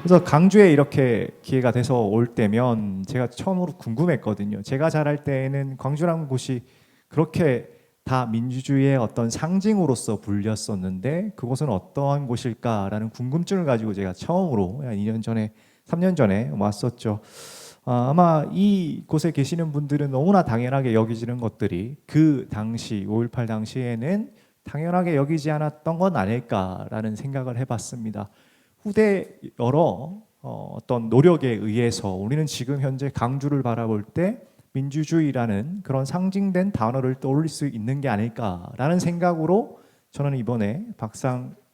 그래서 강주에 이렇게 기회가 돼서 올 때면 제가 처음으로 궁금했거든요. 제가 자랄 때에는 광주라는 곳이 그렇게 다 민주주의의 어떤 상징으로서 불렸었는데 그곳은 어떠한 곳일까라는 궁금증을 가지고 제가 처음으로 한 2년 전에 3년 전에 왔었죠. 아마 이곳에 계시는 분들은 너무나 당연하게 여기지는 것들이 그 당시 5.18 당시에는 당연하게 여기지 않았던 건 아닐까라는 생각을 해봤습니다. 후대 여러 어떤 노력에 의해서 우리는 지금 현재 강주를 바라볼 때 민주주의라는 그런 상징된 단어를 떠올릴 수 있는 게 아닐까라는 생각으로 저는 이번에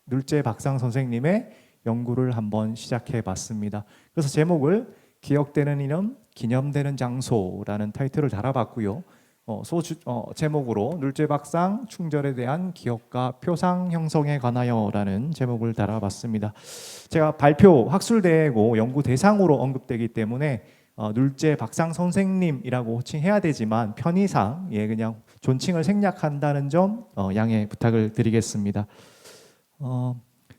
늘제 박상 선생님의 연구를 한번 시작해 봤습니다. 그래서 제목을 기억되는 이름, 기념되는 장소라는 타이틀을 달아봤고요. 제목으로 늘제 박상 충절에 대한 기억과 표상 형성에 관하여라는 제목을 달아봤습니다. 제가 발표 학술대회고 연구 대상으로 언급되기 때문에 늘제 박상 선생님이라고 호칭해야 되지만 편의상 그냥 존칭을 생략한다는 점 양해 부탁을 드리겠습니다.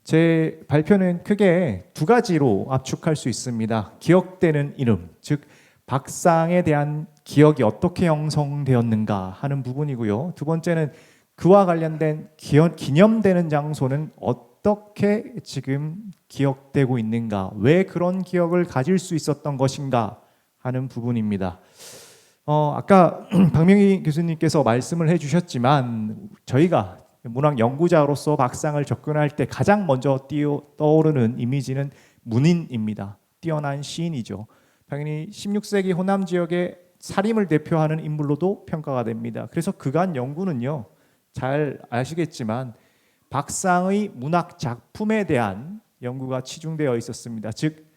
제 발표는 크게 두 가지로 압축할 수 있습니다. 기억되는 이름, 즉 박상에 대한 기억이 어떻게 형성되었는가 하는 부분이고요. 두 번째는 그와 관련된 기념되는 장소는 어떻게 지금 기억되고 있는가, 왜 그런 기억을 가질 수 있었던 것인가 하는 부분입니다. 아까 박명희 교수님께서 말씀을 해주셨지만 저희가 문학 연구자로서 박상을 접근할 때 가장 먼저 떠오르는 이미지는 문인입니다. 뛰어난 시인이죠. 당연히 16세기 호남 지역의 사림을 대표하는 인물로도 평가가 됩니다. 그래서 그간 연구는요, 잘 아시겠지만 박상의 문학 작품에 대한 연구가 치중되어 있었습니다. 즉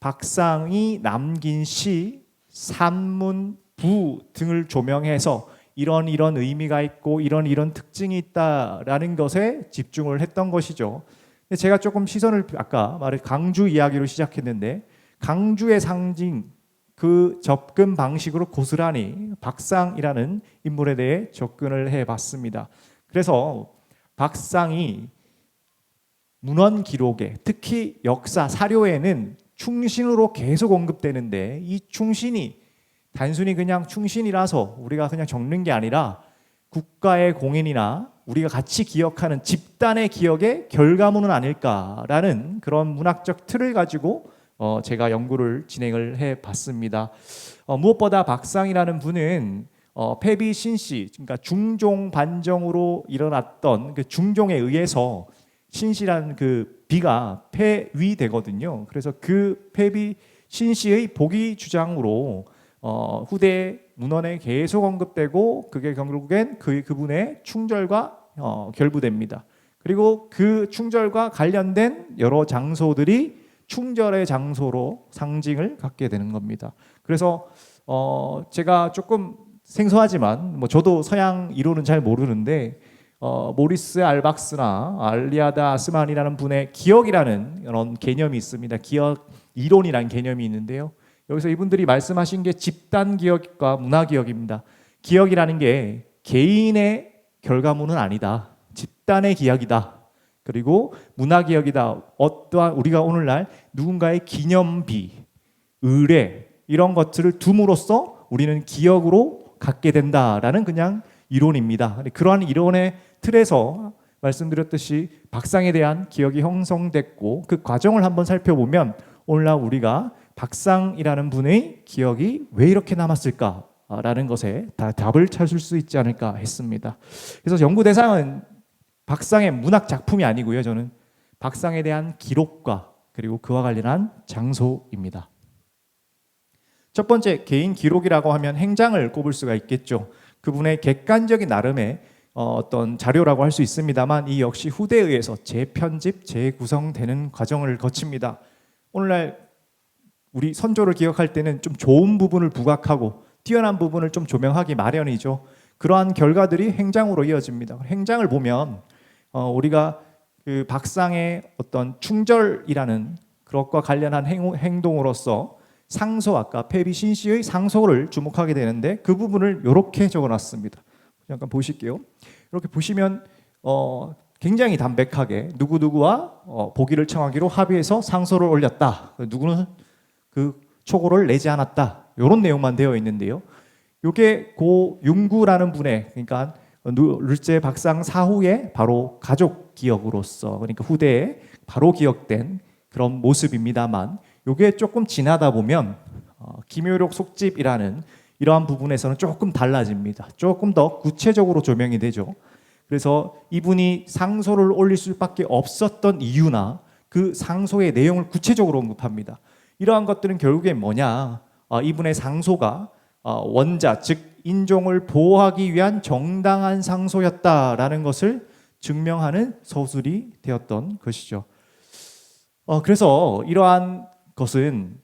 박상이 남긴 시, 산문, 부 등을 조명해서 이런 의미가 있고 이런 특징이 있다라는 것에 집중을 했던 것이죠. 근데 제가 조금 시선을 아까 말한 강주 이야기로 시작했는데 강주의 상징 그 접근 방식으로 고스란히 박상이라는 인물에 대해 접근을 해봤습니다. 그래서 박상이 문헌 기록에 특히 역사 사료에는 충신으로 계속 언급되는데 이 충신이 단순히 그냥 충신이라서 우리가 그냥 적는 게 아니라 국가의 공인이나 우리가 같이 기억하는 집단의 기억의 결과물은 아닐까라는 그런 문학적 틀을 가지고 제가 연구를 진행을 해봤습니다. 무엇보다 박상이라는 분은 패비 신씨, 그러니까 중종 반정으로 일어났던 그 중종에 의해서 신씨라는 그 비가 폐위되거든요. 그래서 그 패비 신씨의 복위 주장으로 후대 문헌에 계속 언급되고 그게 결국엔 그분의 충절과 결부됩니다. 그리고 그 충절과 관련된 여러 장소들이 충절의 장소로 상징을 갖게 되는 겁니다. 그래서 제가 조금 생소하지만 저도 서양 이론은 잘 모르는데 모리스 알박스나 알리아다 아스만이라는 분의 기억이라는 그런 개념이 있습니다. 기억 이론이라는 개념이 있는데요. 여기서 이분들이 말씀하신 게 집단 기억과 문화 기억입니다. 기억이라는 게 개인의 결과물은 아니다. 집단의 기억이다. 그리고 문화 기억이다. 어떠한 우리가 오늘날 누군가의 기념비, 의례 이런 것들을 둠으로써 우리는 기억으로 갖게 된다라는 그냥 이론입니다. 그러한 이론의 틀에서 말씀드렸듯이 박상에 대한 기억이 형성됐고 그 과정을 한번 살펴보면 오늘날 우리가 박상이라는 분의 기억이 왜 이렇게 남았을까라는 것에 다 답을 찾을 수 있지 않을까 했습니다. 그래서 연구 대상은 박상의 문학 작품이 아니고요. 저는 박상에 대한 기록과 그리고 그와 관련한 장소입니다. 첫 번째 개인 기록이라고 하면 행장을 꼽을 수가 있겠죠. 그분의 객관적인 나름의 어떤 자료라고 할 수 있습니다만 이 역시 후대에 의해서 재편집, 재구성되는 과정을 거칩니다. 오늘날 우리 선조를 기억할 때는 좀 좋은 부분을 부각하고 뛰어난 부분을 좀 조명하기 마련이죠. 그러한 결과들이 행장으로 이어집니다. 행장을 보면 우리가 그 박상의 어떤 충절이라는 그것과 관련한 행동으로서 상소, 아까 패비 신씨의 상소를 주목하게 되는데 그 부분을 이렇게 적어놨습니다. 잠깐 보실게요. 이렇게 보시면 굉장히 담백하게 누구누구와 보기를 청하기로 합의해서 상소를 올렸다. 누구는 그 초고를 내지 않았다. 이런 내용만 되어 있는데요. 이게 고 윤구라는 분의, 그러니까 르제 박상 사후에 바로 가족 기억으로서, 그러니까 후대에 바로 기억된 그런 모습입니다만, 이게 조금 지나다 보면 김효록 속집이라는 이러한 부분에서는 조금 달라집니다. 조금 더 구체적으로 조명이 되죠. 그래서 이분이 상소를 올릴 수밖에 없었던 이유나 그 상소의 내용을 구체적으로 언급합니다. 이러한 것들은 결국에 뭐냐? 이분의 상소가 원자, 즉 인종을 보호하기 위한 정당한 상소였다라는 것을 증명하는 서술이 되었던 것이죠. 그래서 이러한 것은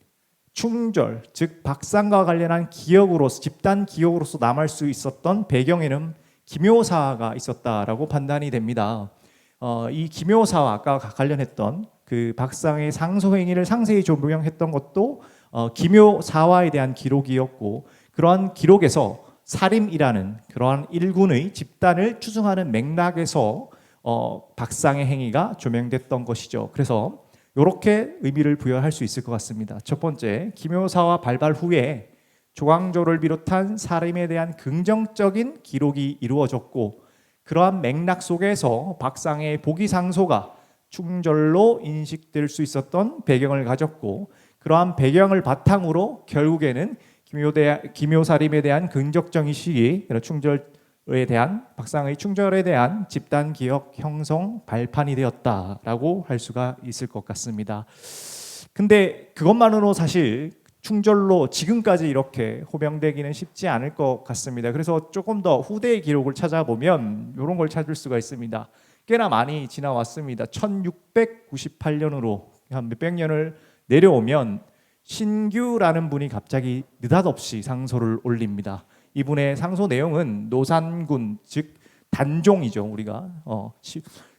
충절, 즉 박상과 관련한 기억으로서, 집단 기억으로서 남을 수 있었던 배경에는 기묘사가 있었다라고 판단이 됩니다. 이 기묘사와 아까 관련했던 그 박상의 상소 행위를 상세히 조명했던 것도 기묘사화에 대한 기록이었고, 그러한 기록에서 사림이라는 그러한 일군의 집단을 추정하는 맥락에서 박상의 행위가 조명됐던 것이죠. 그래서 이렇게 의미를 부여할 수 있을 것 같습니다. 첫 번째, 기묘사화 발발 후에 조광조를 비롯한 사림에 대한 긍정적인 기록이 이루어졌고, 그러한 맥락 속에서 박상의 보기상소가 충절로 인식될 수 있었던 배경을 가졌고, 그러한 배경을 바탕으로 결국에는 기묘사림에 대한 긍정적인 시기, 충절에 대한 박상의 충절에 대한 집단 기억 형성 발판이 되었다라고 할 수가 있을 것 같습니다. 근데 그것만으로 사실 충절로 지금까지 이렇게 호명되기는 쉽지 않을 것 같습니다. 그래서 조금 더 후대의 기록을 찾아보면 이런 걸 찾을 수가 있습니다. 꽤나 많이 지나왔습니다. 1698년으로 한 몇백 년을 내려오면 신규라는 분이 갑자기 느닷없이 상소를 올립니다. 이분의 상소 내용은 노산군, 즉 단종이죠. 우리가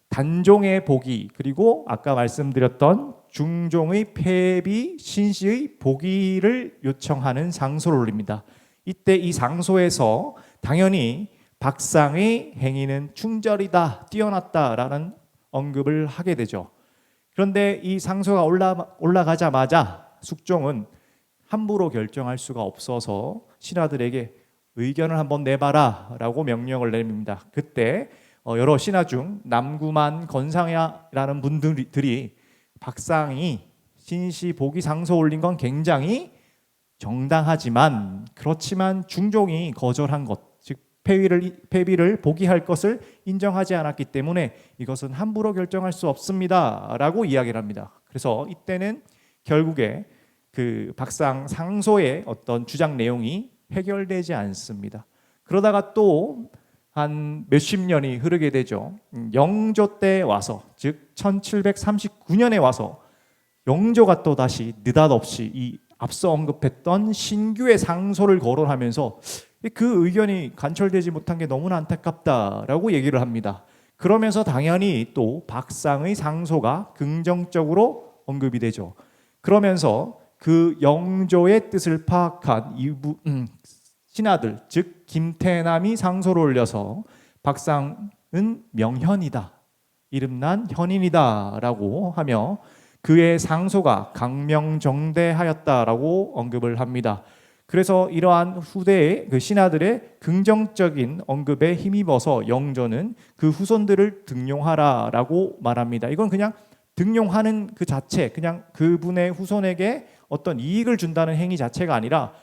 단종의 복위, 그리고 아까 말씀드렸던 중종의 폐비, 신씨의 복위를 요청하는 상소를 올립니다. 이때 이 상소에서 당연히 박상의 행위는 충절이다, 뛰어났다라는 언급을 하게 되죠. 그런데 이 상소가 올라가자마자 숙종은 함부로 결정할 수가 없어서 신하들에게 의견을 한번 내봐라 라고 명령을 내립니다. 그때 여러 신하 중 남구만 건상야라는 분들이 박상이 신씨 복위 상소 올린 건 굉장히 정당하지만, 그렇지만 중종이 거절한 것, 즉 폐비를 복위할 것을 인정하지 않았기 때문에 이것은 함부로 결정할 수 없습니다 라고 이야기를 합니다. 그래서 이때는 결국에 그 박상 상소의 어떤 주장 내용이 해결되지 않습니다. 그러다가 또 한 몇십 년이 흐르게 되죠. 영조 때 와서, 즉 1739년에 와서 영조가 또 다시 느닷없이 이 앞서 언급했던 신규의 상소를 거론하면서 그 의견이 관철되지 못한 게 너무나 안타깝다라고 얘기를 합니다. 그러면서 당연히 또 박상의 상소가 긍정적으로 언급이 되죠. 그러면서 그 영조의 뜻을 파악한 신하들, 즉 김태남이 상소를 올려서 박상은 명현이다, 이름난 현인이다 라고 하며 그의 상소가 강명정대하였다라고 언급을 합니다. 그래서 이러한 후대의 그 신하들의 긍정적인 언급에 힘입어서 영조는 그 후손들을 등용하라라고 말합니다. 이건 그냥 등용하는 그 자체, 그냥 그분의 후손에게 어떤 이익을 준다는 행위 자체가 아니라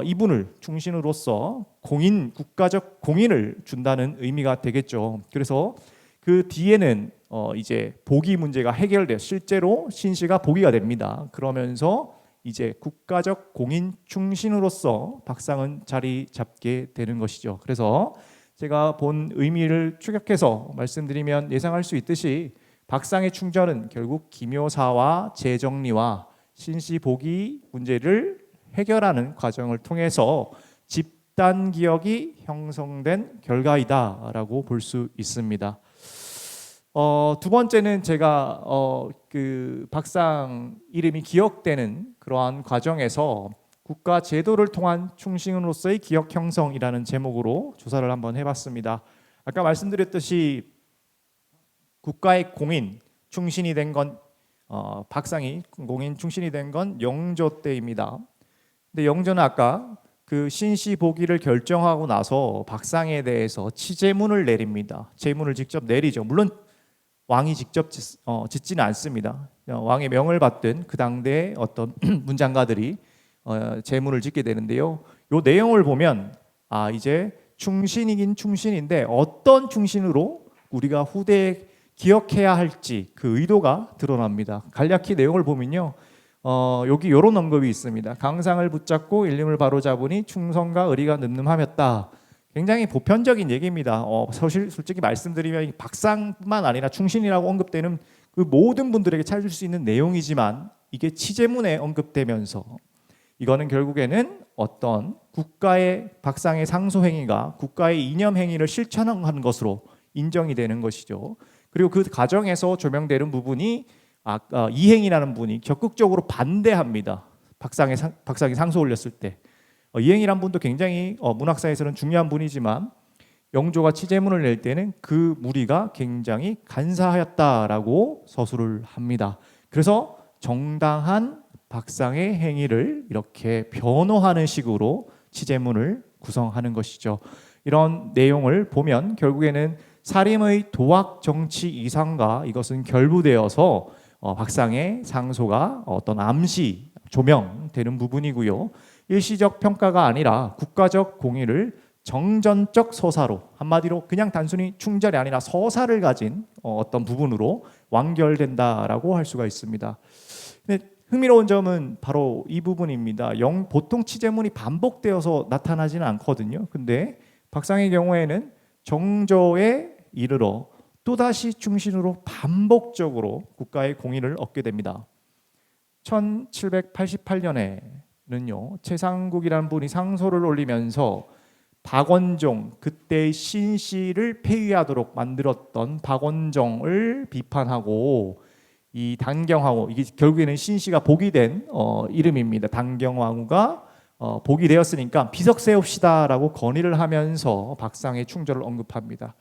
이분을 충신으로서 국가적 공인을 준다는 의미가 되겠죠. 그래서 그 뒤에는 이제 복위 문제가 해결돼 실제로 신씨가 복위가 됩니다. 그러면서 이제 국가적 공인 충신으로서 박상은 자리 잡게 되는 것이죠. 그래서 제가 본 의미를 추격해서 말씀드리면 예상할 수 있듯이 박상의 충절은 결국 기묘사와 재정리와 신씨 복위 문제를 해결하는 과정을 통해서 집단 기억이 형성된 결과이다라고 볼 수 있습니다. 두 번째는 제가 그 박상 이름이 기억되는 그러한 과정에서 국가 제도를 통한 충신으로서의 기억 형성이라는 제목으로 조사를 한번 해봤습니다. 아까 말씀드렸듯이 국가의 공인 충신이 된 건 박상이 공인 충신이 된 건 영조 때입니다. 근데 영조는 아까 그 신씨 복위를 결정하고 나서 박상에 대해서 치제문을 내립니다. 제문을 직접 내리죠. 물론 왕이 직접 짓지는 않습니다. 왕의 명을 받든 그 당대의 어떤 문장가들이 제문을 짓게 되는데요. 요 내용을 보면 이제 충신이긴 충신인데 어떤 충신으로 우리가 후대에 기억해야 할지 그 의도가 드러납니다. 간략히 내용을 보면요. 여기 이런 언급이 있습니다. 강상을 붙잡고 일림을 바로잡으니 충성과 의리가 늠름하였다. 굉장히 보편적인 얘기입니다. 솔직히 말씀드리면 박상뿐만 아니라 충신이라고 언급되는 그 모든 분들에게 찾을 수 있는 내용이지만 이게 치제문에 언급되면서 이거는 결국에는 어떤 국가의 박상의 상소 행위가 국가의 이념 행위를 실천한 것으로 인정이 되는 것이죠. 그리고 그 과정에서 조명되는 부분이 이행이라는 분이 적극적으로 반대합니다. 박상이 상소 올렸을 때 이행이란 분도 굉장히 문학사에서는 중요한 분이지만 영조가 치제문을 낼 때는 그 무리가 굉장히 간사하였다라고 서술을 합니다. 그래서 정당한 박상의 행위를 이렇게 변호하는 식으로 치제문을 구성하는 것이죠. 이런 내용을 보면 결국에는 사림의 도학 정치 이상과 이것은 결부되어서 박상의 상소가 어떤 암시 조명되는 부분이고요. 일시적 평가가 아니라 국가적 공의를 정전적 서사로, 한마디로 그냥 단순히 충절이 아니라 서사를 가진 어떤 부분으로 완결된다라고 할 수가 있습니다. 근데 흥미로운 점은 바로 이 부분입니다. 보통 치제문이 반복되어서 나타나지는 않거든요. 근데 박상의 경우에는 정조에 이르러 또다시 충신으로 반복적으로 국가의 공의를 얻게 됩니다. 1788년에는요. 최상국이라는 분이 상소를 올리면서 박원종, 그때의 신씨를 폐위하도록 만들었던 박원종을 비판하고 이 단경황후, 이게 결국에는 신씨가 복이 된 이름입니다. 단경황후가 복이 되었으니까 비석 세웁시다라고 건의를 하면서 박상의 충절을 언급합니다.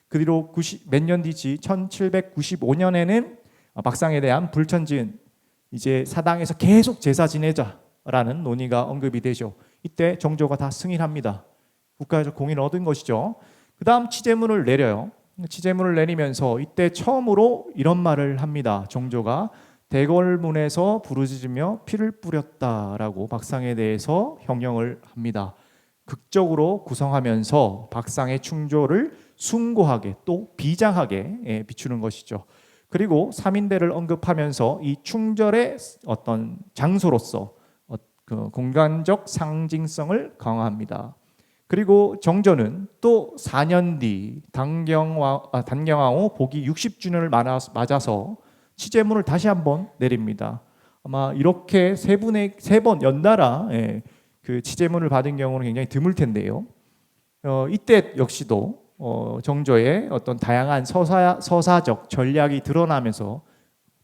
그 뒤로 몇 년 뒤지 1795년에는 박상에 대한 불천지은, 이제 사당에서 계속 제사 지내자라는 논의가 언급이 되죠. 이때 정조가 다 승인합니다. 국가에서 공인을 얻은 것이죠. 그 다음 치제문을 내려요. 치제문을 내리면서 이때 처음으로 이런 말을 합니다. 정조가 대궐문에서 부르짖으며 피를 뿌렸다라고 박상에 대해서 형용을 합니다. 극적으로 구성하면서 박상의 충조를 숭고하게 또 비장하게 비추는 것이죠. 그리고 삼인대를 언급하면서 이 충절의 어떤 장소로서 그 공간적 상징성을 강화합니다. 그리고 정조는 또 4년 뒤 단경황후 복위 60주년을 맞아서 치제문을 다시 한번 내립니다. 아마 이렇게 세 번 연달아 그 치제문을 받은 경우는 굉장히 드물 텐데요. 이때 역시도 정조의 어떤 다양한 서사적 전략이 드러나면서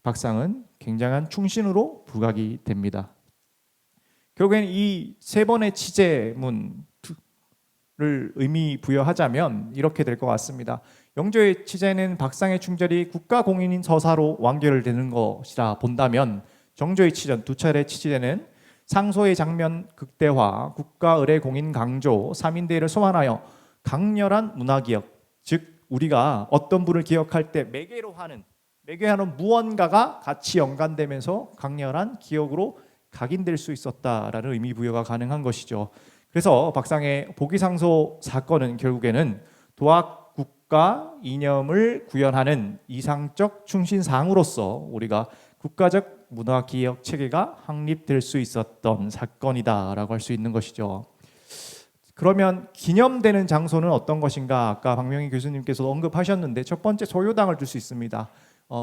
박상은 굉장한 충신으로 부각이 됩니다. 결국엔 이 세 번의 치제문을 의미 부여하자면 이렇게 될 것 같습니다. 영조의 치제는 박상의 충절이 국가 공인인 서사로 완결되는 것이라 본다면 정조의 치전 두 차례 치제는 상소의 장면 극대화, 국가 의례 공인 강조, 삼인대를 소환하여 강렬한 문화기억, 즉 우리가 어떤 분을 기억할 때 매개하는 무언가가 같이 연관되면서 강렬한 기억으로 각인될 수 있었다라는 의미 부여가 가능한 것이죠. 그래서 박상의 복위상소 사건은 결국에는 도학 국가 이념을 구현하는 이상적 충신사항으로서 우리가 국가적 문화기억 체계가 확립될 수 있었던 사건이다라고 할 수 있는 것이죠. 그러면 기념되는 장소는 어떤 것인가? 아까 박명희 교수님께서 언급하셨는데 첫 번째 소요당을 줄 수 있습니다.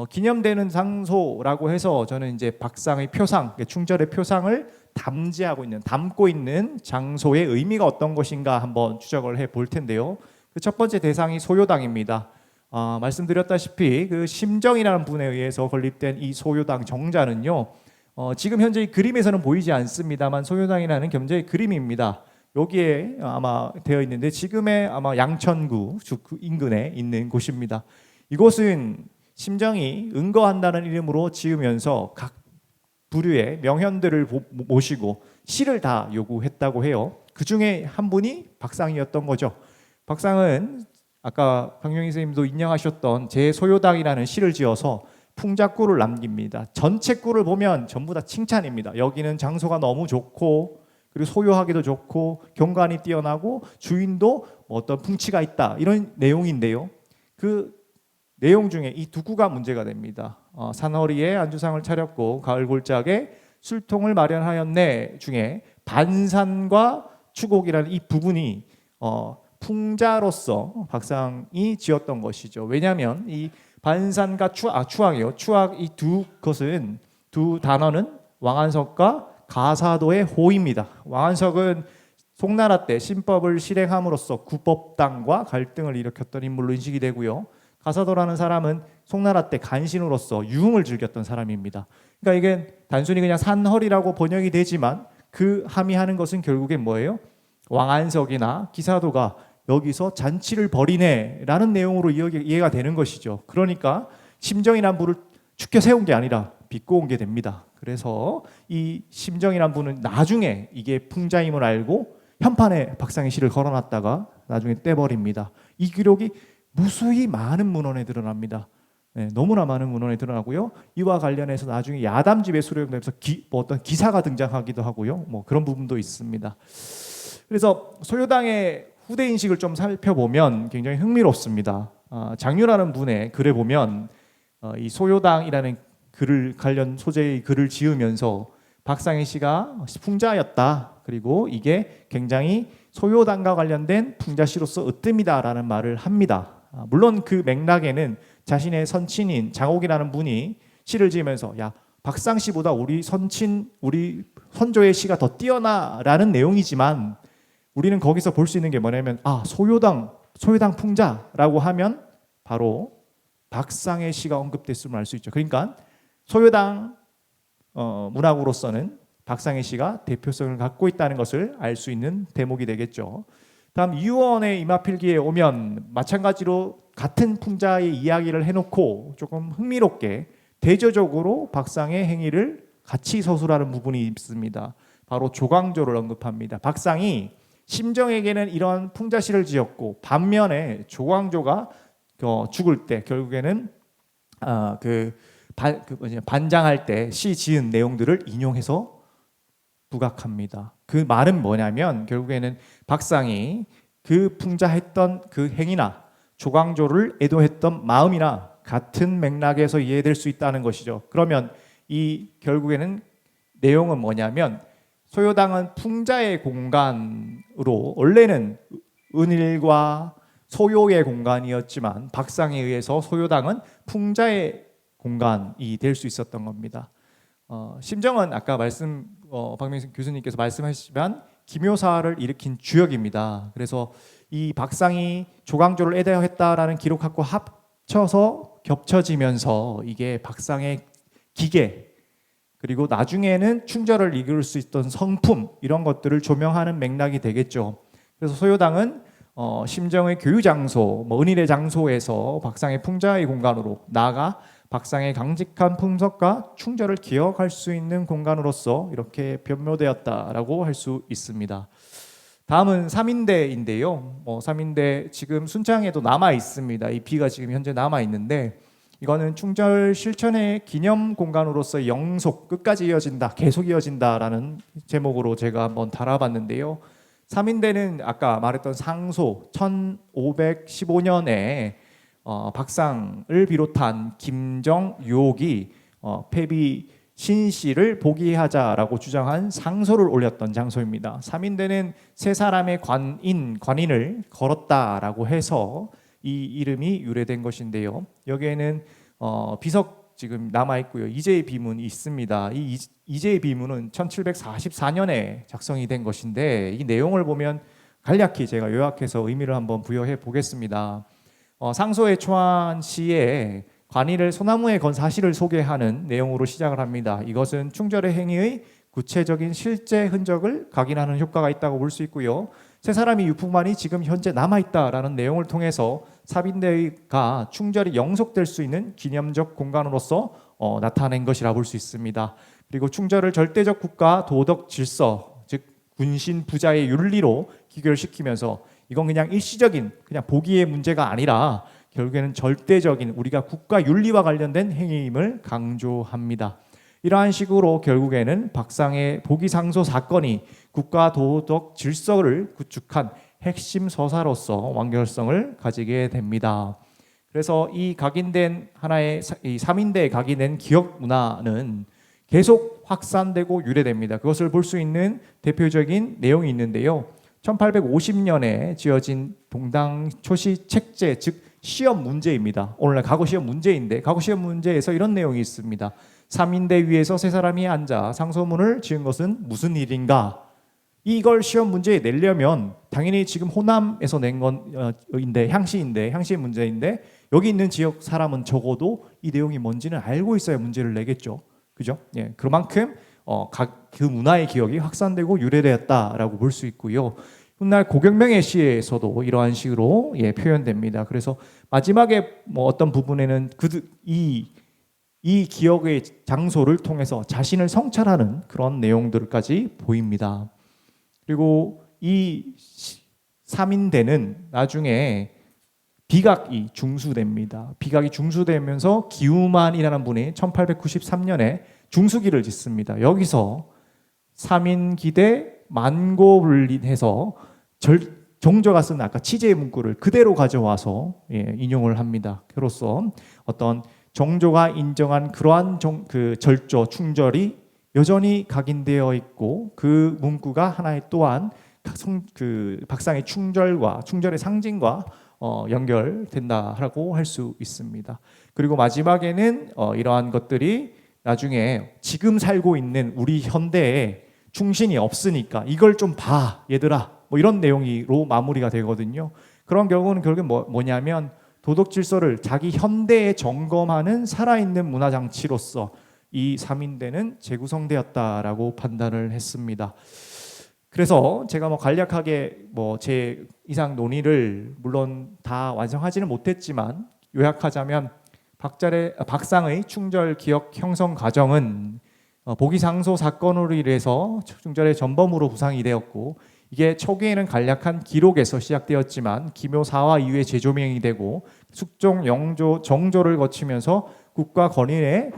기념되는 장소라고 해서 저는 이제 박상의 표상, 충절의 표상을 담고 있는 장소의 의미가 어떤 것인가 한번 추적을 해 볼 텐데요. 그 첫 번째 대상이 소요당입니다. 말씀드렸다시피 그 심정이라는 분에 의해서 건립된 이 소요당 정자는요. 지금 현재 이 그림에서는 보이지 않습니다만 소요당이라는 겸재의 그림입니다. 여기에 아마 되어 있는데 지금의 아마 양천구 인근에 있는 곳입니다. 이곳은 심정이 은거한다는 이름으로 지으면서 각 부류의 명현들을 모시고 시를 다 요구했다고 해요. 그 중에 한 분이 박상이었던 거죠. 박상은 아까 박명희 선생님도 인용하셨던 제소요당이라는 시를 지어서 풍자구를 남깁니다. 전체 구를 보면 전부 다 칭찬입니다. 여기는 장소가 너무 좋고 그리고 소유하기도 좋고 경관이 뛰어나고 주인도 어떤 풍치가 있다 이런 내용인데요. 그 내용 중에 이 두 구가 문제가 됩니다. 산허리에 안주상을 차렸고 가을 골짜기에 술통을 마련하였네 중에 반산과 추곡이라는 이 부분이 풍자로서 박상이 지었던 것이죠. 왜냐하면 이 반산과 추악이요. 추악 이 두 것은 두 단어는 왕안석과 가사도의 호입니다. 왕안석은 송나라 때 신법을 실행함으로써 구법당과 갈등을 일으켰던 인물로 인식이 되고요. 가사도라는 사람은 송나라 때 간신으로서 유흥을 즐겼던 사람입니다. 그러니까 이게 단순히 그냥 산허리라고 번역이 되지만 그 함의하는 것은 결국엔 뭐예요? 왕안석이나 기사도가 여기서 잔치를 벌이네라는 내용으로 이해가 되는 것이죠. 그러니까 심정이란 부를 축켜 세운 게 아니라 비꼬은 게 됩니다. 그래서 이 심정이란 부는 나중에 이게 풍자임을 알고 현판에 박상의 시를 걸어놨다가 나중에 떼버립니다. 이 기록이 무수히 많은 문헌에 드러납니다. 네, 너무나 많은 문헌에 드러나고요. 이와 관련해서 나중에 야담집에 수록되면서 어떤 기사가 등장하기도 하고요. 그런 부분도 있습니다. 그래서 소요당의 후대 인식을 좀 살펴보면 굉장히 흥미롭습니다. 장유라는 분의 글에 보면 이 소요당이라는 글을 관련 소재의 글을 지으면서 박상의 시가 풍자였다. 그리고 이게 굉장히 소요당과 관련된 풍자시로서 으뜸이다라는 말을 합니다. 물론 그 맥락에는 자신의 선친인 장옥이라는 분이 시를 지으면서 야 박상 시보다 우리 선조의 시가 더 뛰어나라는 내용이지만 우리는 거기서 볼 수 있는 게 뭐냐면 소요당 풍자라고 하면 바로 박상의 시가 언급됐음을 알 수 있죠. 그러니까 소요당 문학으로서는 박상의 시가 대표성을 갖고 있다는 것을 알 수 있는 대목이 되겠죠. 다음 이유원의 임화필기에 오면 마찬가지로 같은 풍자의 이야기를 해놓고 조금 흥미롭게 대조적으로 박상의 행위를 같이 서술하는 부분이 있습니다. 바로 조광조를 언급합니다. 박상이 심정에게는 이런 풍자시를 지었고 반면에 조광조가 죽을 때 결국에는 반장할 때 시 지은 내용들을 인용해서 부각합니다. 그 말은 뭐냐면 결국에는 박상이 그 풍자했던 그 행위나 조광조를 애도했던 마음이나 같은 맥락에서 이해될 수 있다는 것이죠. 그러면 이 결국에는 내용은 뭐냐면 소요당은 풍자의 공간으로 원래는 은일과 소요의 공간이었지만 박상에 의해서 소요당은 풍자의 공간이 될 수 있었던 겁니다. 심정은 아까 박명희 교수님께서 말씀하시지만 기묘사를 일으킨 주역입니다. 그래서 이 박상이 조광조를 애대했다라는 기록하고 합쳐서 겹쳐지면서 이게 박상의 기계 그리고 나중에는 충절을 이끌 수 있던 성품 이런 것들을 조명하는 맥락이 되겠죠. 그래서 소요당은 심정의 교유 장소, 은일의 장소에서 박상의 풍자의 공간으로 나아가 박상의 강직한 품석과 충절을 기억할 수 있는 공간으로서 이렇게 변모되었다라고 할 수 있습니다. 다음은 삼인대인데요. 삼인대 지금 순창에도 남아 있습니다. 이 비가 지금 현재 남아 있는데 이거는 충절 실천의 기념 공간으로서의 영속 끝까지 이어진다, 계속 이어진다라는 제목으로 제가 한번 달아봤는데요. 삼인대는 아까 말했던 상소 1515년에 박상을 비롯한 김정, 유옥이 폐비 신씨를 복위하자라고 주장한 상소를 올렸던 장소입니다. 삼인대는 세 사람의 관인을 걸었다라고 해서 이 이름이 유래된 것인데요. 여기에는 비석 지금 남아 있고요. 이재의 비문이 있습니다. 이 이재의 비문은 1744년에 작성이 된 것인데 이 내용을 보면 간략히 제가 요약해서 의미를 한번 부여해 보겠습니다. 상소의 초안 시에 관이를 소나무에 건 사실을 소개하는 내용으로 시작을 합니다. 이것은 충절의 행위의 구체적인 실제 흔적을 각인하는 효과가 있다고 볼 수 있고요. 세 사람이 유품만이 지금 현재 남아있다라는 내용을 통해서 사민대가 충절이 영속될 수 있는 기념적 공간으로서 나타낸 것이라 볼 수 있습니다. 그리고 충절을 절대적 국가 도덕 질서, 즉 군신 부자의 윤리로 귀결시키면서 이건 그냥 일시적인 그냥 보기의 문제가 아니라 결국에는 절대적인 우리가 국가 윤리와 관련된 행위임을 강조합니다. 이러한 식으로 결국에는 박상의 보기상소 사건이 국가 도덕 질서를 구축한 핵심 서사로서 완결성을 가지게 됩니다. 그래서 이 각인된 하나의 이 삼인대에 각인된 기억 문화는 계속 확산되고 유래됩니다. 그것을 볼 수 있는 대표적인 내용이 있는데요. 1850년에 지어진 동당초시 책제, 즉 시험 문제입니다. 오늘날 과거 시험 문제인데 과거 시험 문제에서 이런 내용이 있습니다. 삼인대 위에서 세 사람이 앉아 상소문을 지은 것은 무슨 일인가? 이걸 시험 문제에 내려면 당연히 지금 호남에서 낸 건인데 향시의 문제인데 여기 있는 지역 사람은 적어도 이 내용이 뭔지는 알고 있어야 문제를 내겠죠. 그죠? 예, 그만큼 그 문화의 기억이 확산되고 유래되었다라고 볼 수 있고요. 훗날 고경명의 시에서도 이러한 식으로 표현됩니다. 그래서 마지막에 어떤 부분에는 이 기억의 장소를 통해서 자신을 성찰하는 그런 내용들까지 보입니다. 그리고 이 삼인대는 나중에 비각이 중수됩니다. 비각이 중수되면서 기우만이라는 분이 1893년에 중수기를 짓습니다. 여기서 삼인기대 만고분리해서 정조가 쓴 아까 치제의 문구를 그대로 가져와서 인용을 합니다. 그로써 어떤 정조가 인정한 그러한 절조, 충절이 여전히 각인되어 있고 그 문구가 하나의 또한 그 박상의 충절의 상징과 연결된다라고 할 수 있습니다. 그리고 마지막에는 이러한 것들이 나중에 지금 살고 있는 우리 현대에 충신이 없으니까 이걸 좀 봐 얘들아 이런 내용으로 마무리가 되거든요. 그런 결국은 뭐냐면 도덕 질서를 자기 현대에 점검하는 살아있는 문화 장치로서 이 삼인대는 재구성되었다라고 판단을 했습니다. 그래서 제가 간략하게 제 이상 논의를 물론 다 완성하지는 못했지만 요약하자면 박상의 충절 기억 형성 과정은 보기상소 사건으로 인해서 충절의 전범으로 구상이 되었고 이게 초기에는 간략한 기록에서 시작되었지만 기묘사화 이후에 재조명이 되고 숙종, 영조, 정조를 거치면서 국가 권위에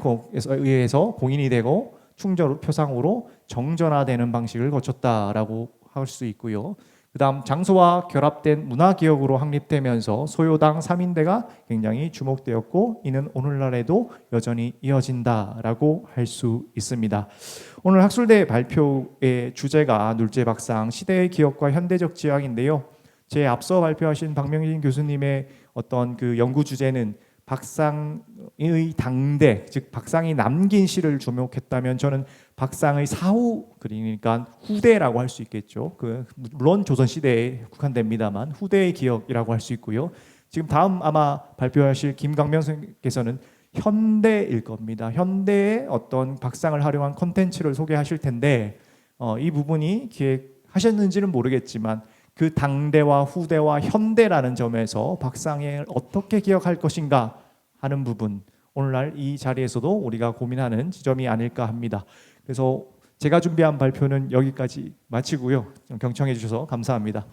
의해서 공인이 되고 충절 표상으로 정전화되는 방식을 거쳤다라고 할 수 있고요. 그 다음 장소와 결합된 문화기억으로 확립되면서 소요당 3인대가 굉장히 주목되었고 이는 오늘날에도 여전히 이어진다라고 할 수 있습니다. 오늘 학술대 발표의 주제가 눌제박상 시대의 기억과 현대적 지향인데요. 제 앞서 발표하신 박명진 교수님의 어떤 그 연구 주제는 박상의 당대, 즉 박상이 남긴 시를 주목했다면 저는 박상의 사후, 그러니까 후대라고 할 수 있겠죠. 물론 조선 시대에 국한됩니다만 후대의 기억이라고 할 수 있고요. 지금 다음 아마 발표하실 김강명 선생님께서는 현대일 겁니다. 현대의 어떤 박상을 활용한 콘텐츠를 소개하실 텐데 이 부분이 기획하셨는지는 모르겠지만 그 당대와 후대와 현대라는 점에서 박상을 어떻게 기억할 것인가 하는 부분, 오늘날 이 자리에서도 우리가 고민하는 지점이 아닐까 합니다. 그래서 제가 준비한 발표는 여기까지 마치고요. 경청해 주셔서 감사합니다.